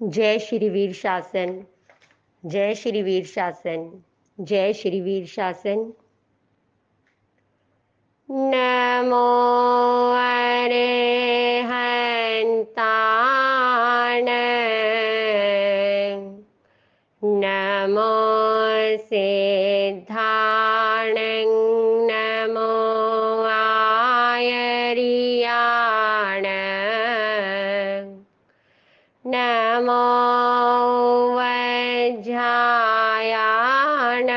जय श्री वीर शासन। जय श्री वीर शासन। जय श्री वीर शासन। नमो अरहन्ताण। नमो सिद्धाण। नमो आयर्याण। नमो वज्रायाण।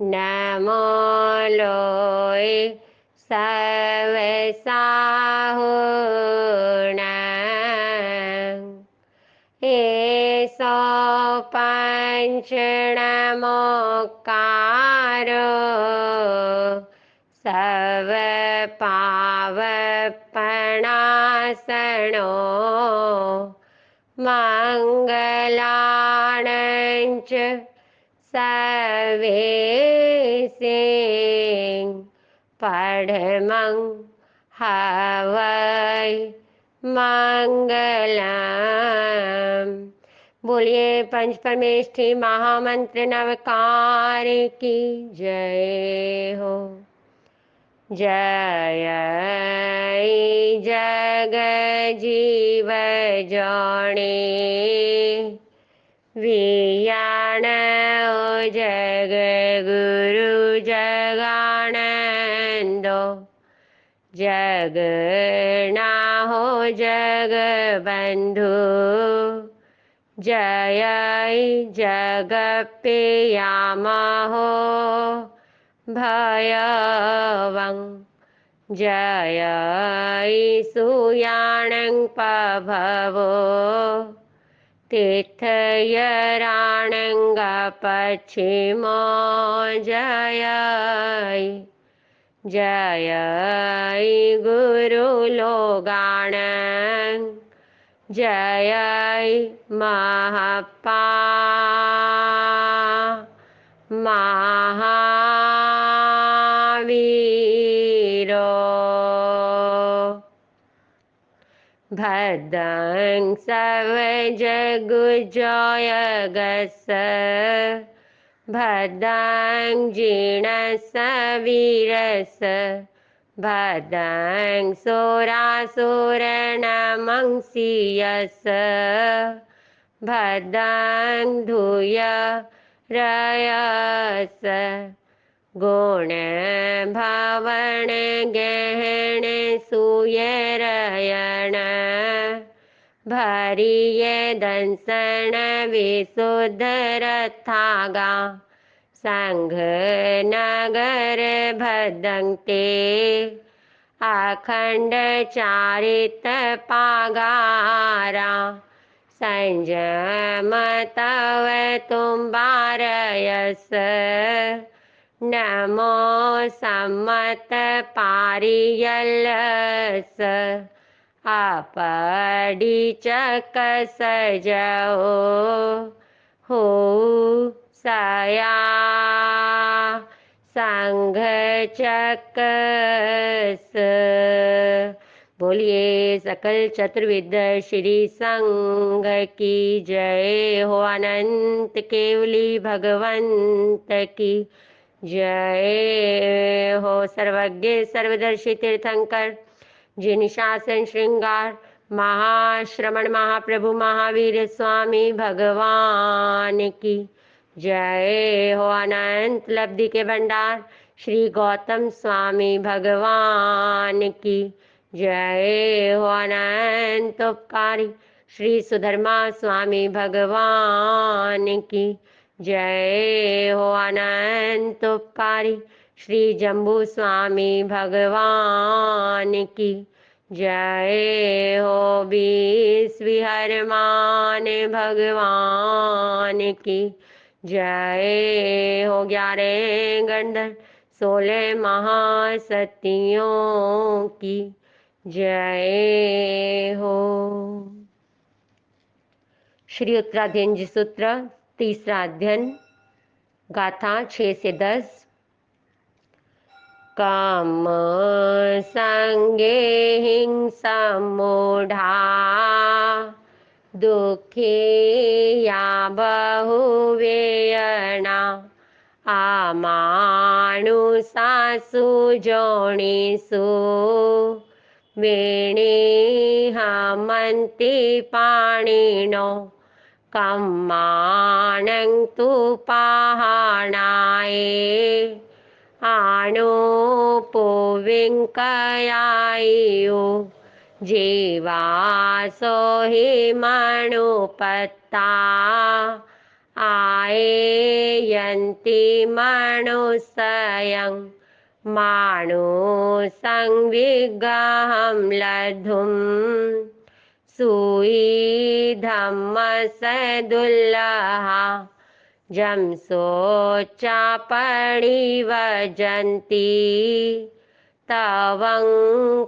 नमो लोय सवसाहुण। एसो पंचनमोकारो सव पावपणासनो मंगलाणंच सवेसे पढ़मं हवै मंगलम। बोलिए पंच परमेष्ठी महामंत्र नवकार की जय हो। जय जग जीव जोणे वियाण ओ जग गुरु जगानंदो। जग ना हो जग बंधु। जय जग पियामहो भयवं। जय सूयाणं पभवो तीर्थयराणंग पश्चिमो। जय जय गुरु लोगाण। जय महपा महावीरो। भद्रं सव जगुजयगस। भद्रं जीर्णस वीरस। भद्रं सुरासुरनमंसीयस। भद्रं धूय रयस। गुण भावण गहन सुयरयण। भरिय दंसन विशुद्ध रथागा। संघ नगर भदंते अखंड चारित पागारा। संजम तव तुम्बारयस। नमो सम्मत पारियलस। आपड़ी चक सजो हो सया संघ चकस। बोलिए सकल चतुर्विद श्री संघ की जय हो। अनंत केवली भगवंत की जय हो। सर्वज्ञ सर्वदर्शी तीर्थंकर जिन शासन श्रृंगार महाश्रमण महाप्रभु महावीर स्वामी भगवान की जय हो। अनंत लब्धि के भंडार श्री गौतम स्वामी भगवान की जय हो। अनंत उपकारी श्री सुधर्मा स्वामी भगवान की जय हो। अनंत उपकारी श्री जम्बू स्वामी भगवान की जय हो। 20 विहरमान भगवान की जय हो। 11 गंधर्व 16 महासतियों की जय हो। श्री उत्तराध्ययन सूत्र तीसरा अध्ययन गाथा 6 से 10। काम संगे हिंसा मूढ़ा दुखे या बहुवेयणा आमानुषासु जोनिषु वेणे हमन्ति पाणिनो कम्मानं तु पाहणाय आणोपोविङ्कयायु जीवासो हि मणुपत्ता आयेयन्ति मनुष्यं मानुषं विग्रहं लब्धुं सुईधम्मसदुल्लहा जंसोचा परिवजन्ति तवं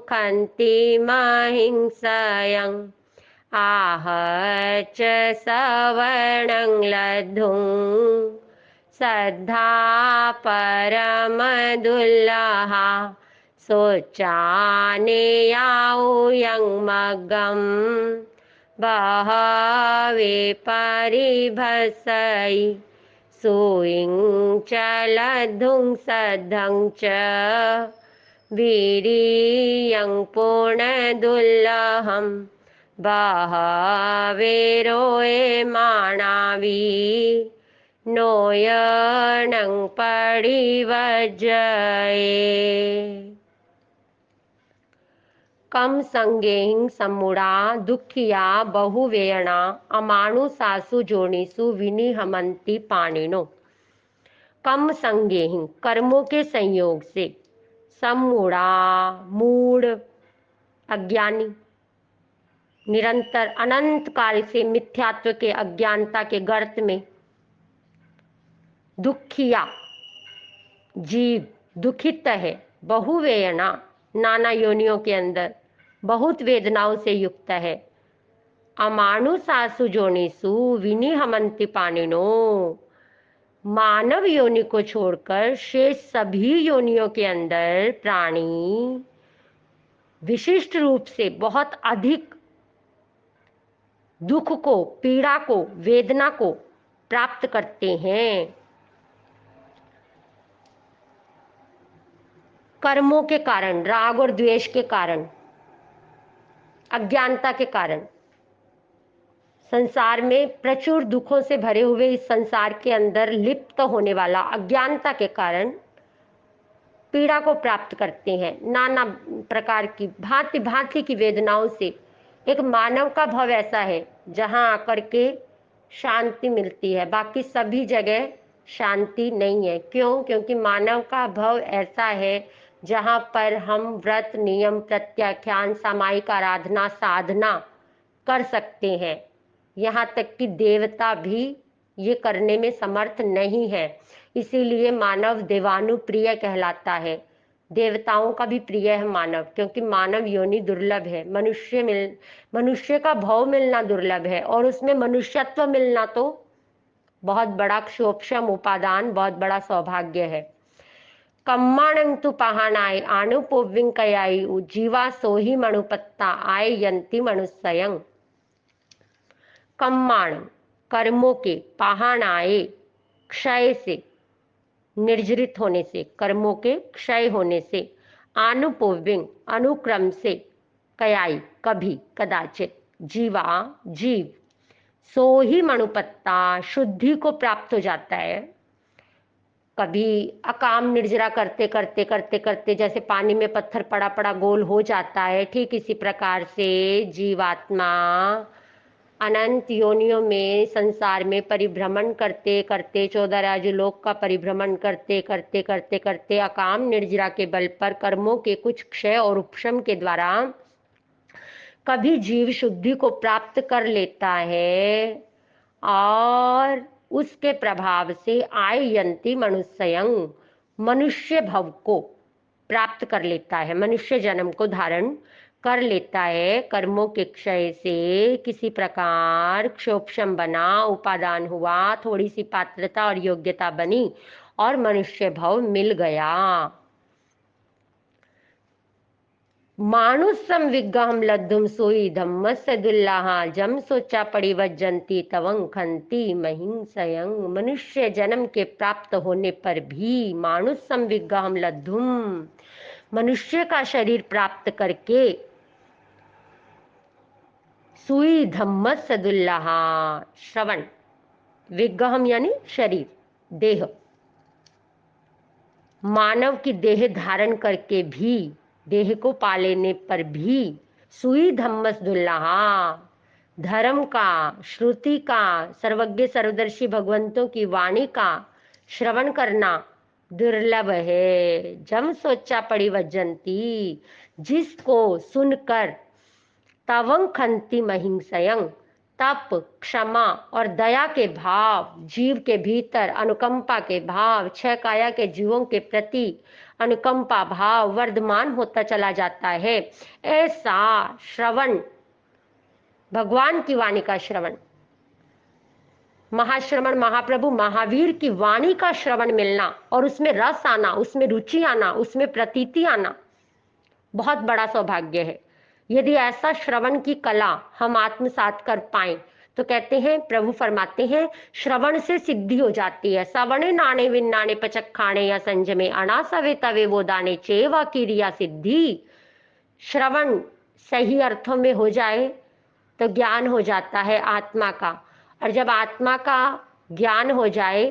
खन्ति महिंसयं आह च सवर्णं लब्धुं श्रद्धा परमदुल्लहा शोचानेयाऊयं मग्गं बहवे परिभसै सूयिं च लब्धुं सद्धं च वीर्यं पूर्णदुर्लभं बहवे रोयमाणावि नोयनं परिवज्जये कम संगेहिं सम्मूढ़ा दुखिया बहुवेयणा अमानुषासु जोनिषु विनिहमन्ति पाणिनो। कम संगेहिं कर्मों के संयोग से, सम्मूढ़ा मूढ़ अज्ञानी, निरंतर अनंत काल से मिथ्यात्व के अज्ञानता के गर्त में दुखिया जीव दुखित है, बहुवेयणा नाना योनियों के अंदर बहुत वेदनाओं से युक्त है। अमानुषासु जोनिषु विनिहमन्ति पाणिनो, मानव योनि को छोड़कर शेष सभी योनियों के अंदर प्राणी विशिष्ट रूप से बहुत अधिक दुख को, पीड़ा को, वेदना को प्राप्त करते हैं। कर्मों के कारण, राग और द्वेष के कारण, अज्ञानता के कारण, संसार में प्रचुर दुखों से भरे हुए इस संसार के अंदर लिप्त होने वाला अज्ञानता के कारण पीड़ा को प्राप्त करते हैं। नाना प्रकार की भांति भांति की वेदनाओं से एक मानव का भव ऐसा है जहां आकर के शांति मिलती है, बाकी सभी जगह शांति नहीं है। क्यों? क्योंकि मानव का भव ऐसा है जहां पर हम व्रत, नियम, प्रत्याख्यान, सामायिक आराधना, साधना कर सकते हैं। यहाँ तक कि देवता भी ये करने में समर्थ नहीं है। इसीलिए मानव देवानुप्रिय कहलाता है। देवताओं का भी प्रिय है मानव, क्योंकि मानव योनि दुर्लभ है। मनुष्य का भव मिलना दुर्लभ है, और उसमें मनुष्यत्व मिलना तो बहुत बड़ा क्षोभम उपादान, बहुत बड़ा सौभाग्य है। कम्माणं तु पाहणाय आनुपोविंकयाय जीवा सोहि मणुपत्ता आय यंति मनुष्यं। कम्माण कर्मों के, पाहणाय क्षय से, निर्जरित होने से, कर्मों के क्षय होने से, आनुपोविंग अनुक्रम से, कयाई कभी, कदाचित, जीवा जीव, सो ही मणुपत्ता शुद्धि को प्राप्त हो जाता है। कभी अकाम निर्जरा करते करते करते करते जैसे पानी में पत्थर पड़ा पड़ा गोल हो जाता है, ठीक इसी प्रकार से जीवात्मा अनंत योनियों में संसार में परिभ्रमण करते करते, 14 राजलोक का परिभ्रमण करते करते करते करते अकाम निर्जरा के बल पर कर्मों के कुछ क्षय और उपशम के द्वारा कभी जीव शुद्धि को प्राप्त कर लेता है, और उसके प्रभाव से आययंती मनुष्यं मनुष्य भव को प्राप्त कर लेता है, मनुष्य जन्म को धारण कर लेता है। कर्मों के क्षय से किसी प्रकार क्षोभम बना, उपादान हुआ, थोड़ी सी पात्रता और योग्यता बनी और मनुष्य भव मिल गया। मानुषम विग्रहम लद्धुम सोई धम्मस्य दुल्लाहा जम सोचा परिवज्जन्ति तवं खंति महिंसयं। मनुष्य जन्म के प्राप्त होने पर भी मानुषम विग्रहम लद्धुम, मनुष्य का शरीर प्राप्त करके सुई धम्मस्य दुल्लाहा, श्रवण, विग्रहम यानी शरीर, देह, मानव की देह धारण करके भी, देह को पा लेने पर भी सुई धम्मस दुल्लाहा, धर्म का, श्रुति का, सर्वज्ञ सर्वदर्शी भगवंतों की वाणी का श्रवण करना दुर्लभ है। जम सोचा परिवज्जंती, जिसको सुनकर तवं खंति महिंसयं, तप, क्षमा और दया के भाव, जीव के भीतर अनुकंपा के भाव, छह काया के जीवों के प्रति अनुकंपा भाव वर्धमान होता चला जाता है। ऐसा श्रवण, भगवान की वाणी का श्रवण, महाश्रवण महाप्रभु महावीर की वाणी का श्रवण मिलना और उसमें रस आना, उसमें रुचि आना, उसमें प्रतीति आना बहुत बड़ा सौभाग्य है। यदि ऐसा श्रवण की कला हम आत्मसात कर पाए तो कहते हैं, प्रभु फरमाते हैं, श्रवण से सिद्धि हो जाती है। सवणे नाणे विन्नाणे पचक्खाणे या संजमे अनासवे तवे वो दाने चेवा किरिया सिद्धि। श्रवण सही अर्थों में हो जाए तो ज्ञान हो जाता है आत्मा का, और जब आत्मा का ज्ञान हो जाए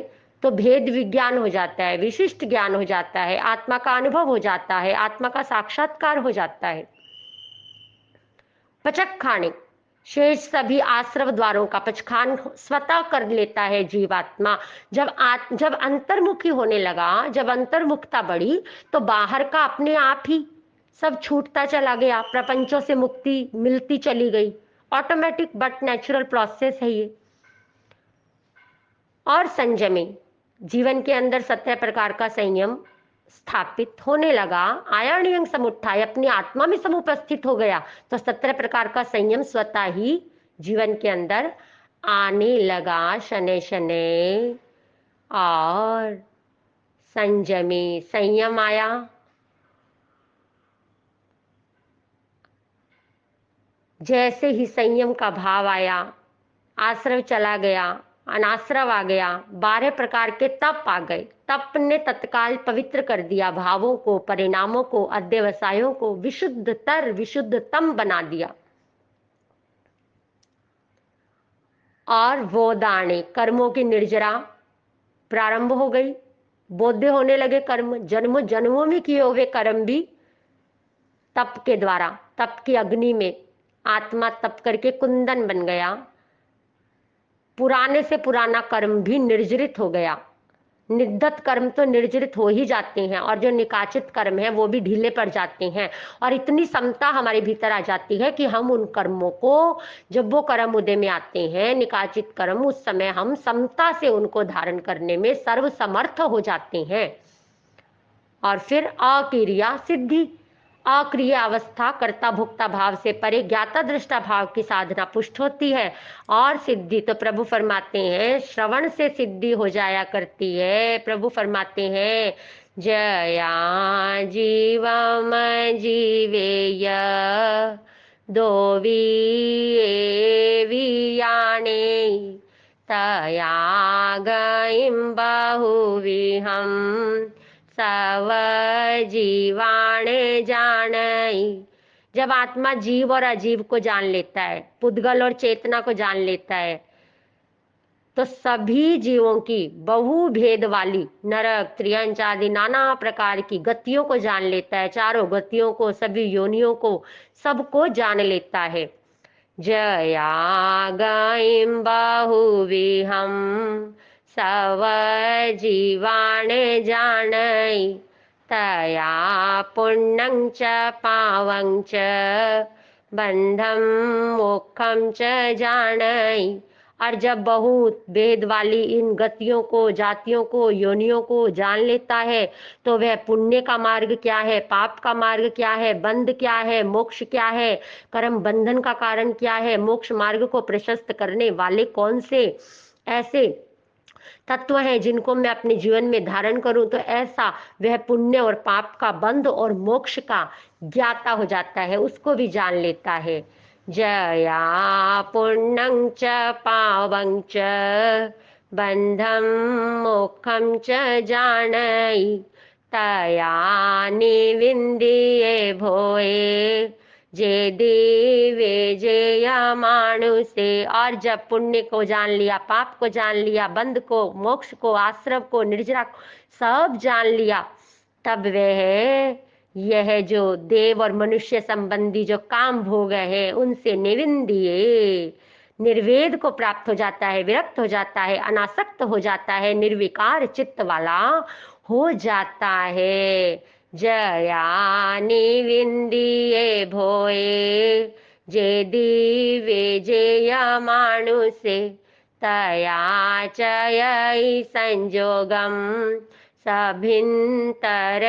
तो भेद विज्ञान हो जाता है, विशिष्ट ज्ञान हो जाता है, आत्मा का अनुभव हो जाता है, आत्मा का साक्षात्कार हो जाता है। पचक्खाने, शेष सभी आश्रव द्वारों का पचखान स्वतः कर लेता है जीवात्मा। जब अंतर्मुखी होने लगा, जब अंतर्मुखता बढ़ी तो बाहर का अपने आप ही सब छूटता चला गया, प्रपंचों से मुक्ति मिलती चली गई। ऑटोमेटिक बट नेचुरल प्रोसेस है ये। और संयमी, जीवन के अंदर 17 प्रकार का संयम स्थापित होने लगा। आयर्णियंग समुत्थाय, अपनी आत्मा में समुपस्थित हो गया तो 17 प्रकार का संयम स्वतः ही जीवन के अंदर आने लगा शनै शनै। और संयमी, संयम आया, जैसे ही संयम का भाव आया, आश्रव चला गया, अनाश्रव आ गया, 12 प्रकार के तप आ गए। तप ने तत्काल पवित्र कर दिया भावों को, परिणामों को, अध्यवसायों को विशुद्धतर विशुद्धतम बना दिया। और वो दाने, कर्मों की निर्जरा प्रारंभ हो गई, बोध्य होने लगे कर्म, जन्मों जन्मों में किए हुए कर्म भी तप के द्वारा, तप की अग्नि में आत्मा तप करके कुंदन बन गया। पुराने से पुराना कर्म भी निर्जरित हो गया। निधत कर्म तो निर्जरित हो ही जाते हैं और जो निकाचित कर्म है वो भी ढीले पड़ जाते हैं। और इतनी समता हमारे भीतर आ जाती है कि हम उन कर्मों को, जब वो कर्म उदय में आते हैं निकाचित कर्म, उस समय हम समता से उनको धारण करने में सर्वसमर्थ हो जाते हैं। और फिर अक्रिया सिद्धि, अक्रिय अवस्था कर्ता भोक्ता भाव से परे ज्ञाता दृष्टा भाव की साधना पुष्ट होती है। और सिद्धि तो प्रभु फरमाते हैं श्रवण से सिद्धि हो जाया करती है। प्रभु फरमाते हैं, जया जीवम जीवेय दो वियाणे तया गईं बहुविहम सव जीवाणे जानई। जब आत्मा जीव और अजीव को जान लेता है, पुद्गल और चेतना को जान लेता है, तो सभी जीवों की बहु भेद वाली नरक त्रियंच आदि नाना प्रकार की गतियों को जान लेता है, चारों गतियों को, सभी योनियों को, सबको जान लेता है। जया गईं बहुविहम सव जीवाणे जानई तया पुण्यं च पावं च बंधम मोक्षं च जानई। और जब बहुत भेद वाली इन गतियों को, जातियों को, योनियों को जान लेता है तो वह पुण्य का मार्ग क्या है, पाप का मार्ग क्या है, बंध क्या है, मोक्ष क्या है, कर्म बंधन का कारण क्या है, मोक्ष मार्ग को प्रशस्त करने वाले कौन से ऐसे तत्व हैं जिनको मैं अपने जीवन में धारण करूं तो ऐसा वह पुण्य और पाप का बंध और मोक्ष का ज्ञाता हो जाता है, उसको भी जान लेता है। जया पुण्यं च पावं च बंधं मोक्षं च जानई तया निविंदिये भोए जे देवे जया मानुषे। और जब पुण्य को जान लिया, पाप को जान लिया, बंध को, मोक्ष को, आश्रव को, निर्जरा को सब जान लिया, तब वह यह जो देव और मनुष्य संबंधी जो काम भोग है उनसे निविंदिये, निर्वेद को प्राप्त हो जाता है, विरक्त हो जाता है, अनासक्त हो जाता है, निर्विकार चित्त वाला हो जाता है। जया निविंदिये भोए जे दिवे जेय मानुषे तया चयई संजोगम सभिंतर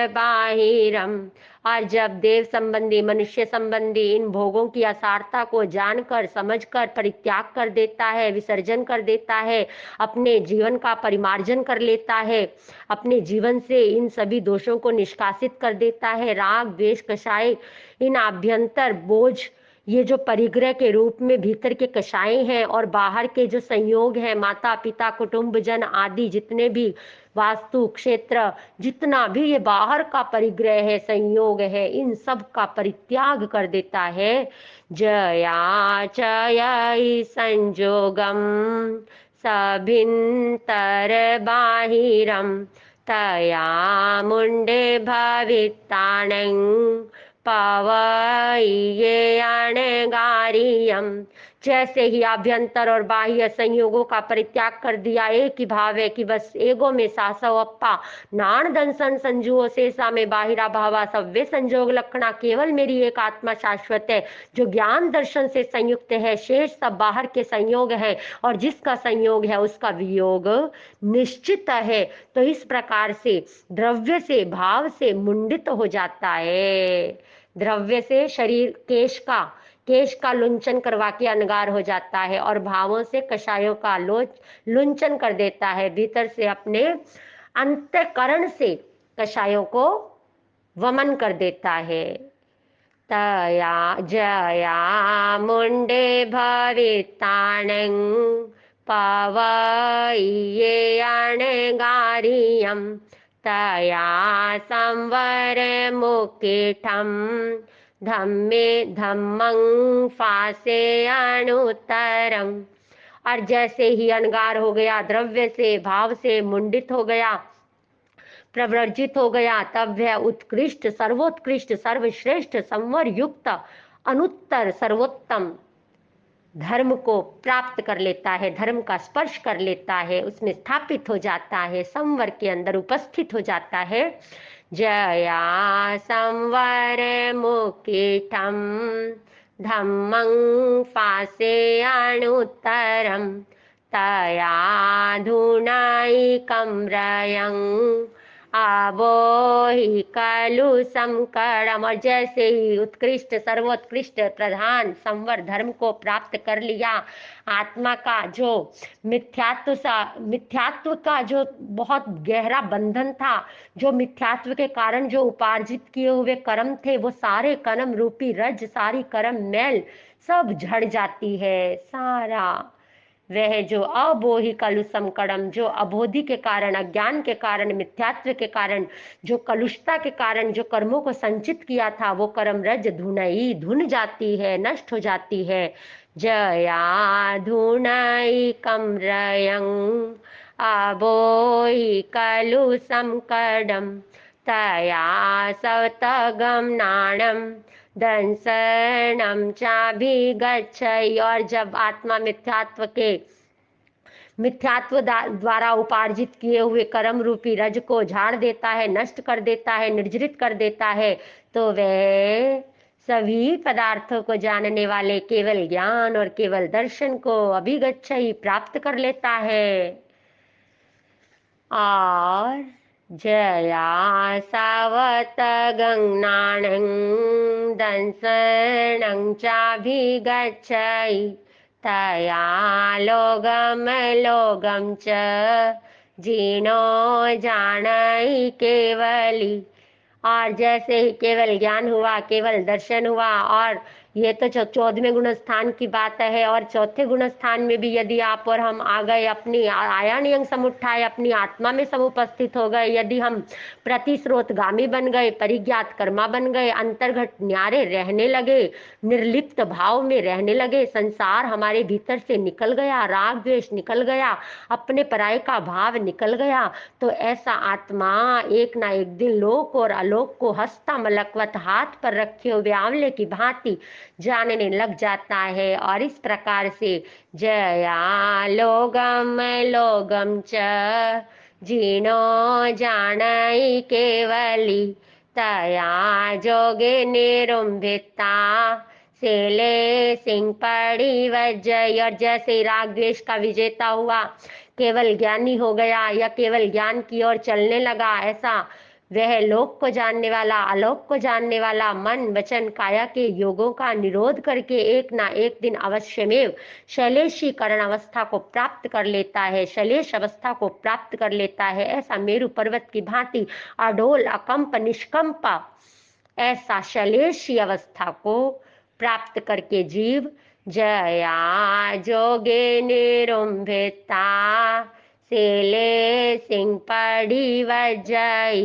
बाहिरम। और जब देव संबंधी, मनुष्य संबंधी इन भोगों की असारता को जानकर, समझकर परित्याग कर देता है, विसर्जन कर देता है, अपने जीवन का परिमार्जन कर लेता है, अपने जीवन से इन सभी दोषों को निष्कासित कर देता है, राग द्वेष कषाय, इन आभ्यंतर बोझ, ये जो परिग्रह के रूप में भीतर के कषाय हैं और बाहर के जो संयोग हैं, माता पिता कुटुंब जन आदि जितने भी वास्तु क्षेत्र, जितना भी ये बाहर का परिग्रह है, संयोग है, इन सब का परित्याग कर देता है। जया चयई संजोगम सभिंतर बाहिरम तया मुंडे भविताणं पवये अणगारियम। जैसे ही आभ्यंतर और बाह्य संयोगों का परित्याग कर दिया, एक ही भाव है कि बस एगो में सासव अप्पा नाण दंसन संजुओ शेषा में बाहिरा भावा सव्य संजोग लक्षणा, केवल मेरी एक आत्मा शाश्वत है जो ज्ञान दर्शन से संयुक्त है, शेष सब बाहर के संयोग है और जिसका संयोग है उसका वियोग निश्चित है। तो इस प्रकार से द्रव्य से, भाव से मुंडित हो जाता है। द्रव्य से शरीर, केश का लुंचन करवा के अनगार हो जाता है और भावों से कषायों का लुंचन कर देता है, भीतर से अपने अंतःकरण से कषायों को वमन कर देता है। तया जया मुंडे भविताणं पवये अणगारियम तया संवर मुकेठम धम्मे धम्मं फासे अनुत्तरम। और जैसे ही अनगार हो गया, द्रव्य से, भाव से मुंडित हो गया, प्रव्रजित हो गया, तब वह उत्कृष्ट, सर्वोत्कृष्ट, सर्वश्रेष्ठ, संवर युक्त, अनुत्तर, सर्वोत्तम धर्म को प्राप्त कर लेता है, धर्म का स्पर्श कर लेता है, उसमें स्थापित हो जाता है, संवर के अंदर उपस्थित हो जाता है। जया संवर मुकेठम धम्मं फासे अनुत्तरम तया धुनाइकं रयं आबोहि खलु संकरम। और जैसे ही उत्कृष्ट, सर्वोत्कृष्ट, प्रधान संवर धर्म को प्राप्त कर लिया, आत्मा का जो मिथ्यात्व का जो बहुत गहरा बंधन था, जो मिथ्यात्व के कारण जो उपार्जित किए हुए कर्म थे, वो सारे कर्म रूपी रज, सारी कर्म मैल सब झड़ जाती है। सारा वह जो अबोहि कलुषम कड़म, जो अबोधि के कारण, अज्ञान के कारण, मिथ्यात्व के कारण, जो कलुषता के कारण जो कर्मों को संचित किया था, वो कर्म रज धुनई, धुन जाती है, नष्ट हो जाती है। जया धुनई कमरयं अबोहि कलुषम कड़म तया सतगम नाणम दंसनम चाभिगच्छति। और जब आत्मा मिथ्यात्व द्वारा उपार्जित किए हुए कर्म रूपी रज को झाड़ देता है, नष्ट कर देता है, निर्जरित कर देता है, तो वह सभी पदार्थों को जानने वाले केवल ज्ञान और केवल दर्शन को अभिगच्छति प्राप्त कर लेता है। और जया सावत गंगाणं दंसनं चाभिगच्छति तया लोगम लोगम च जीनो जानै केवली। और जैसे ही केवल ज्ञान हुआ, केवल दर्शन हुआ, और ये तो 14वें गुण स्थान की बात है। और चौथे गुण स्थान में भी यदि आप और हम आ गए, अपनी आया नियंग समुत्थाय, अपनी आत्मा में समुपस्थित हो गए, यदि हम प्रतिस्रोतगामी बन गए, परिज्ञात कर्मा बन गए, अंतर्घट न्यारे रहने लगे, निर्लिप्त भाव में रहने लगे, संसार हमारे भीतर से निकल गया, राग द्वेष निकल गया, अपने पराये का भाव निकल गया, तो ऐसा आत्मा एक ना एक दिन लोक और आलोक को हस्ता मलकवत हाथ पर रखे हुए आंवले की भांति जानने लग जाता है। और इस प्रकार से जया लोगम लोगम च जीनो जानै केवली, तया जोगे निरुंभिता सेले सिंह पड़ी वजय। और जैसे राग द्वेष का विजेता हुआ, केवल ज्ञानी हो गया या केवल ज्ञान की ओर चलने लगा, ऐसा वह लोक को जानने वाला, आलोक को जानने वाला मन वचन काया के योगों का निरोध करके एक ना एक दिन अवश्यमेव शैलेशीकरण अवस्था को प्राप्त कर लेता है, शैलेश अवस्था को प्राप्त कर लेता है। ऐसा मेरु पर्वत की भांति अडोल अकंप निष्कंप ऐसा शैलेशी अवस्था को प्राप्त करके जीव जया जोगे निरुंभिता सेले सिंह पड़ी वजई,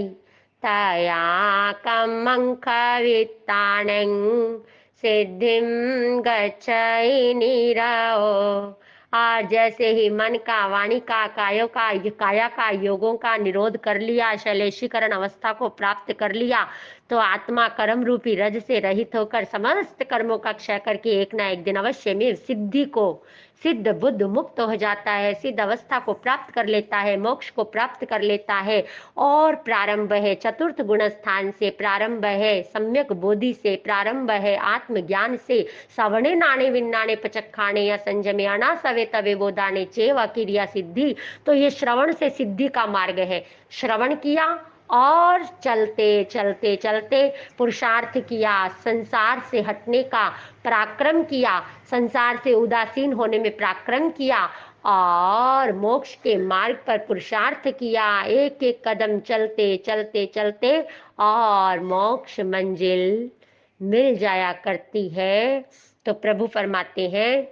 तया कमंख वित्ताणं सिद्धिम गच्छै निरओ। और जैसे ही मन का, वाणी का, काया का योगों का निरोध कर लिया, शैलेशीकरण अवस्था को प्राप्त कर लिया, तो आत्मा कर्म रूपी रज से रहित होकर समस्त कर्मों का क्षय करके एक ना एक दिन अवश्य में सिद्धि को, सिद्ध बुद्ध मुक्त हो जाता है, सिद्ध अवस्था को प्राप्त कर लेता है, मोक्ष को प्राप्त कर लेता है। और प्रारंभ है चतुर्थ गुण स्थान से, प्रारंभ है सम्यक बोधि से, प्रारंभ है आत्मज्ञान से, सवणे नाणे विन्नाणे पचक्खाणे या संजमे अना सवे तवे बोधाने चेव क्रिया सिद्धि। तो ये श्रवण से सिद्धि का मार्ग है। श्रवण किया और चलते चलते चलते पुरुषार्थ किया, संसार से हटने का पराक्रम किया, संसार से उदासीन होने में पराक्रम किया, और मोक्ष के मार्ग पर पुरुषार्थ किया, एक एक कदम चलते चलते चलते और मोक्ष मंजिल मिल जाया करती है। तो प्रभु फरमाते हैं,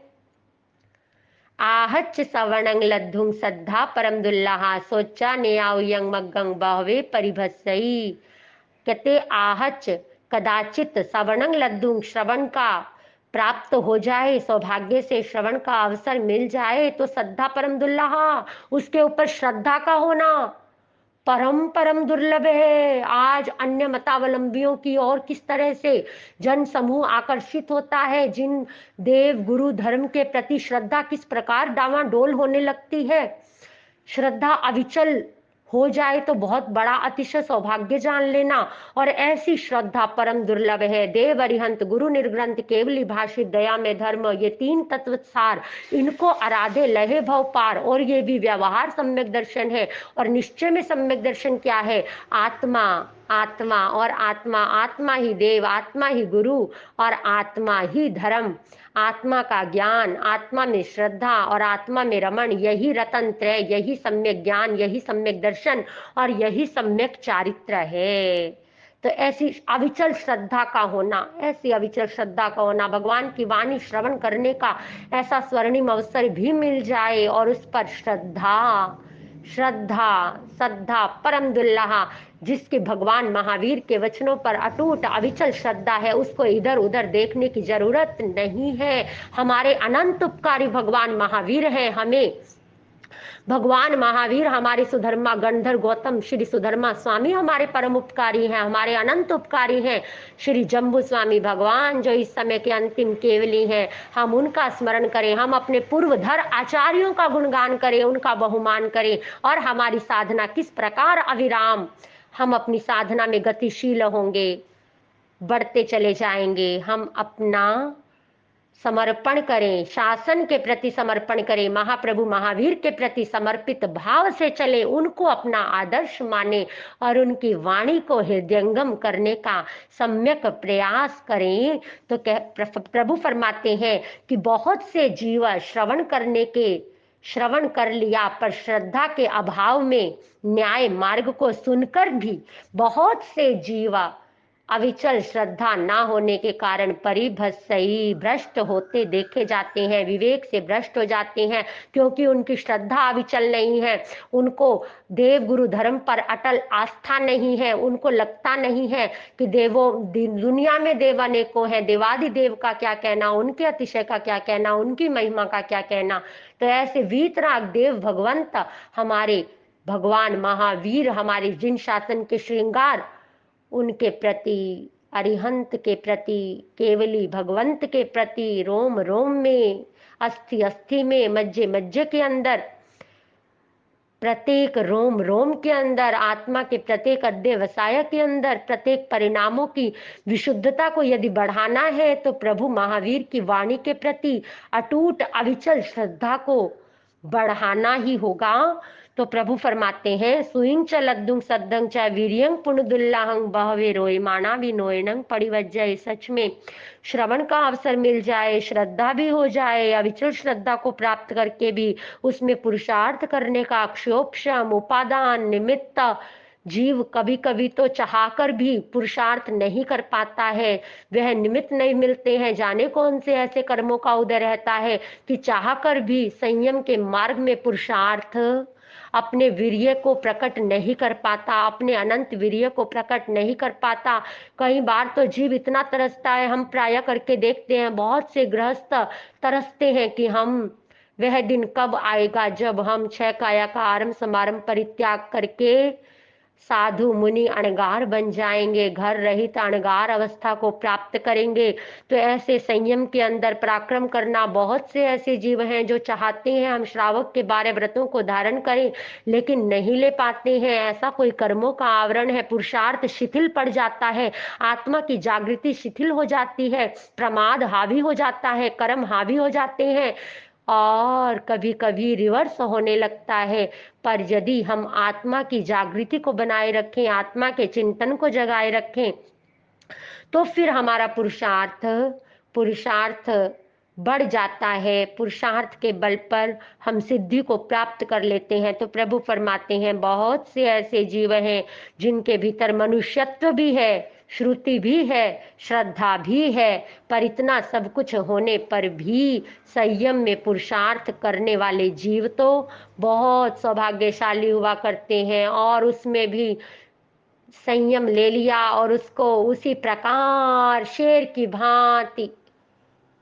आहच सवर्णंग लद्धुं सद्धा परम दुल्लहा सोचा न्याउ यंग मग्गंग बहवे परिभसई। कहते आहच कदाचित सवर्णंग लद्धुं, श्रवण का प्राप्त हो जाए, सौभाग्य से श्रवण का अवसर मिल जाए, तो सद्धा परम दुल्लहा, उसके ऊपर श्रद्धा का होना परम परम दुर्लभ है। आज अन्य मतावलंबियों की ओर किस तरह से जन समूह आकर्षित होता है, जिन देव गुरु धर्म के प्रति श्रद्धा किस प्रकार डावाडोल होने लगती है। श्रद्धा अविचल हो जाए तो बहुत बड़ा अतिशय सौभाग्य जान लेना। और ऐसी श्रद्धा परम दुर्लभ है। देव अरिहंत गुरु निर्ग्रंथ केवली भाषित दया में धर्म, ये तीन तत्व सार, इनको आराधे लहे भव पार। और ये भी व्यवहार सम्यक दर्शन है। और निश्चय में सम्यक दर्शन क्या है? आत्मा आत्मा और आत्मा, आत्मा ही देव, आत्मा ही गुरु और आत्मा ही धर्म। आत्मा का ज्ञान, आत्मा में श्रद्धा और आत्मा में रमण, यही रतन त्रय, यही सम्यक ज्ञान, यही सम्यक दर्शन और यही सम्यक चारित्र है। तो ऐसी अविचल श्रद्धा का होना, ऐसी अविचल श्रद्धा का होना, भगवान की वाणी श्रवण करने का ऐसा स्वर्णिम अवसर भी मिल जाए और उस पर श्रद्धा श्रद्धा श्रद्धा परम दुल्लहा, जिसके भगवान महावीर के वचनों पर अटूट अविचल श्रद्धा है, उसको इधर उधर देखने की जरूरत नहीं है। हमारे अनंत उपकारी भगवान महावीर हैं। हमें भगवान महावीर, हमारे सुधर्मा गणधर गौतम श्री सुधर्मा स्वामी हमारे परम उपकारी हैं, हमारे अनंत उपकारी हैं। श्री जम्बू स्वामी भगवान जो इस समय के अंतिम केवली हैं, हम उनका स्मरण करें, हम अपने पूर्वधर आचार्यों का गुणगान करें, उनका बहुमान करें। और हमारी साधना किस प्रकार अविराम, हम अपनी साधना में गतिशील होंगे, बढ़ते चले जाएंगे। हम अपना समर्पण करें, शासन के प्रति समर्पण करें, महाप्रभु महावीर के प्रति समर्पित भाव से चले, उनको अपना आदर्श माने और उनकी वाणी को हृदयंगम करने का सम्यक प्रयास करें। तो प्रभु फरमाते हैं कि बहुत से जीव श्रवण कर लिया, पर श्रद्धा के अभाव में न्याय मार्ग को सुनकर भी बहुत से जीवा अविचल श्रद्धा ना होने के कारण परिभ्रष्ट भ्रष्ट होते देखे जाते हैं, विवेक से भ्रष्ट हो जाते हैं, क्योंकि उनकी श्रद्धा अविचल नहीं है, उनको देव गुरु धर्म पर अटल आस्था नहीं है, उनको लगता नहीं है कि दुनिया में देव अनेकों हैं, देवादिदेव का क्या कहना, उनके अतिशय का क्या कहना, उनकी महिमा का क्या कहना। तो ऐसे वीतराग देव भगवंत हमारे भगवान महावीर, हमारे जिन शासन के श्रृंगार, उनके प्रति, अरिहंत के प्रति, केवली भगवंत के प्रति, रोम रोम में, अस्थि अस्थि में, मज्जे मज्जे के अंदर, प्रत्येक रोम रोम के अंदर, आत्मा के प्रत्येक अध्यवसाय के अंदर, प्रत्येक परिणामों की विशुद्धता को यदि बढ़ाना है तो प्रभु महावीर की वाणी के प्रति अटूट अविचल श्रद्धा को बढ़ाना ही होगा। तो प्रभु फरमाते हैं, सुइंग च लद्दुंग सद्दंग च वीर्यंग पुण्यदुल्लाहंग बहवे रोए माना भी नोयनंग पड़िवज्जय। सच में श्रवण का अवसर मिल जाए, श्रद्धा भी हो जाए, अविचल श्रद्धा को प्राप्त करके भी उसमें पुरुषार्थ करने का अक्षोक्षम उपादान निमित्त जीव कभी कभी तो चाहकर भी पुरुषार्थ नहीं कर पाता है, वह निमित्त नहीं मिलते हैं। जाने कौन से ऐसे कर्मों का उदय रहता है कि चाहकर भी संयम के मार्ग में पुरुषार्थ अपने वीर्य को प्रकट नहीं कर पाता, अपने अनंत वीर्य को प्रकट नहीं कर पाता। कई बार तो जीव इतना तरसता है, हम प्राय करके देखते हैं, बहुत से गृहस्थ तरसते हैं कि हम वह दिन कब आएगा जब हम छह काया का आरंभ समारंभ परित्याग करके साधु मुनि अणगार बन जाएंगे, घर रहित अणगार अवस्था को प्राप्त करेंगे। तो ऐसे संयम के अंदर पराक्रम करना, बहुत से ऐसे जीव हैं जो चाहते हैं हम श्रावक के 12 व्रतों को धारण करें, लेकिन नहीं ले पाते हैं। ऐसा कोई कर्मों का आवरण है, पुरुषार्थ शिथिल पड़ जाता है, आत्मा की जागृति शिथिल हो जाती है, प्रमाद हावी हो जाता है, कर्म हावी हो जाते हैं और कभी कभी रिवर्स होने लगता है। पर यदि हम आत्मा की जागृति को बनाए रखें, आत्मा के चिंतन को जगाए रखें, तो फिर हमारा पुरुषार्थ बढ़ जाता है। पुरुषार्थ के बल पर हम सिद्धि को प्राप्त कर लेते हैं। तो प्रभु फरमाते हैं, बहुत से ऐसे जीव हैं जिनके भीतर मनुष्यत्व भी है, श्रुति भी है, श्रद्धा भी है, पर इतना सब कुछ होने पर भी संयम में पुरुषार्थ करने वाले जीव तो बहुत सौभाग्यशाली हुआ करते हैं। और उसमें भी संयम ले लिया और उसको उसी प्रकार शेर की भांति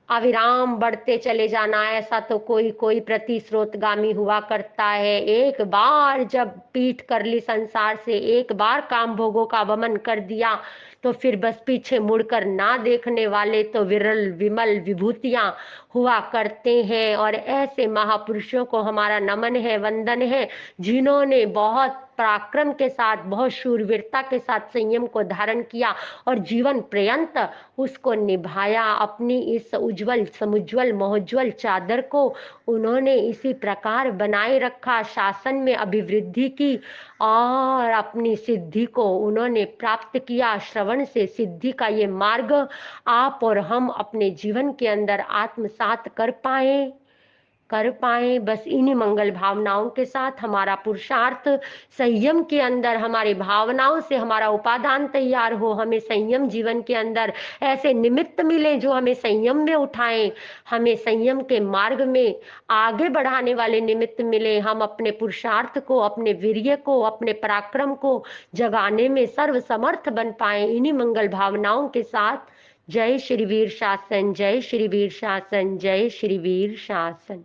अविराम बढ़ते चले जाना, ऐसा तो कोई कोई प्रति स्रोतगामी हुआ करता है। एक बार जब पीठ कर ली संसार से, एक बार काम भोगों का वमन कर दिया, तो फिर बस पीछे मुड़कर ना देखने वाले तो विरल विमल विभूतियां हुआ करते हैं। और ऐसे महापुरुषों को हमारा नमन है, वंदन है, जिन्होंने बहुत पराक्रम के साथ, बहुत शूरवीरता के साथ संयम को धारण किया और जीवन पर्यंत उसको निभाया। अपनी इस उज्जवल समुज्वल महोज्वल चादर को उन्होंने इसी प्रकार बनाए रखा, शासन में अभिवृद्धि की और अपनी सिद्धि को उन्होंने प्राप्त किया। श्रवण से सिद्धि का ये मार्ग आप और हम अपने जीवन के अंदर आत्मसात कर पाए। बस इन्हीं मंगल भावनाओं के साथ हमारा पुरुषार्थ संयम के अंदर, हमारी भावनाओं से हमारा उपादान तैयार हो, हमें संयम जीवन के अंदर ऐसे निमित्त मिले जो हमें संयम में उठाएं, हमें संयम के मार्ग में आगे बढ़ाने वाले निमित्त मिले। हम अपने पुरुषार्थ को, अपने वीर्य को, अपने पराक्रम को जगाने में सर्वसमर्थ बन पाए। इन्हीं मंगल भावनाओं के साथ जय श्री वीर शासन, जय श्री वीर शासन, जय श्री वीर शासन।